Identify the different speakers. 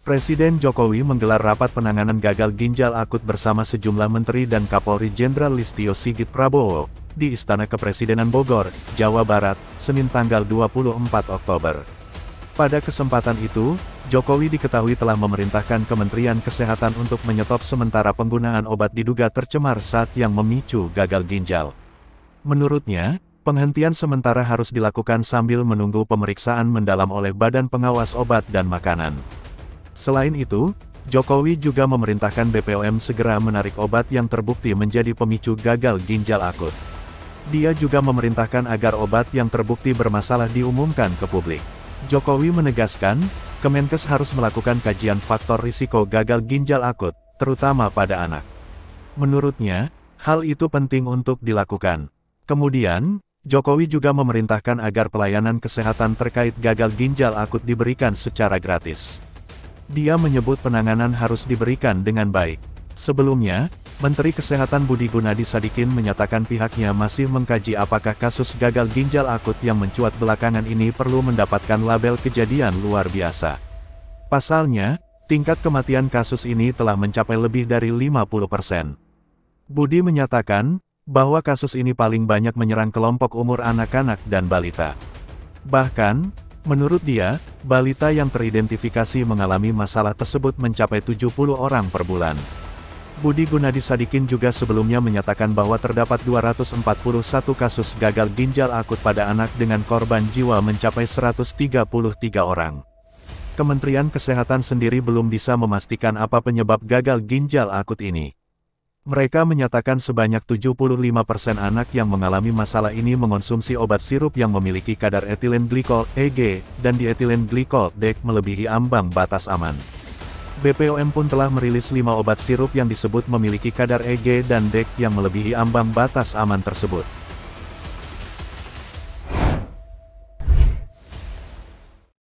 Speaker 1: Presiden Jokowi menggelar rapat penanganan gagal ginjal akut bersama sejumlah menteri dan Kapolri Jenderal Listio Sigit Prabowo, di Istana Kepresidenan Bogor, Jawa Barat, Senin tanggal 24 Oktober. Pada kesempatan itu, Jokowi diketahui telah memerintahkan Kementerian Kesehatan untuk menyetop sementara penggunaan obat diduga tercemar zat yang memicu gagal ginjal. Menurutnya, penghentian sementara harus dilakukan sambil menunggu pemeriksaan mendalam oleh Badan Pengawas Obat dan Makanan. Selain itu, Jokowi juga memerintahkan BPOM segera menarik obat yang terbukti menjadi pemicu gagal ginjal akut. Dia juga memerintahkan agar obat yang terbukti bermasalah diumumkan ke publik. Jokowi menegaskan, Kemenkes harus melakukan kajian faktor risiko gagal ginjal akut, terutama pada anak. Menurutnya, hal itu penting untuk dilakukan. Kemudian, Jokowi juga memerintahkan agar pelayanan kesehatan terkait gagal ginjal akut diberikan secara gratis. Dia menyebut penanganan harus diberikan dengan baik. Sebelumnya, Menteri Kesehatan Budi Gunadi Sadikin menyatakan pihaknya masih mengkaji apakah kasus gagal ginjal akut yang mencuat belakangan ini perlu mendapatkan label kejadian luar biasa. Pasalnya, tingkat kematian kasus ini telah mencapai lebih dari 50%. Budi menyatakan bahwa kasus ini paling banyak menyerang kelompok umur anak-anak dan balita. Bahkan, menurut dia, balita yang teridentifikasi mengalami masalah tersebut mencapai 70 orang per bulan. Budi Gunadi Sadikin juga sebelumnya menyatakan bahwa terdapat 241 kasus gagal ginjal akut pada anak dengan korban jiwa mencapai 133 orang. Kementerian Kesehatan sendiri belum bisa memastikan apa penyebab gagal ginjal akut ini. Mereka menyatakan sebanyak 75% anak yang mengalami masalah ini mengonsumsi obat sirup yang memiliki kadar etilen glikol, EG, dan dietilen glikol, DEG melebihi ambang batas aman. BPOM pun telah merilis 5 obat sirup yang disebut memiliki kadar EG dan DEG yang melebihi ambang batas aman tersebut.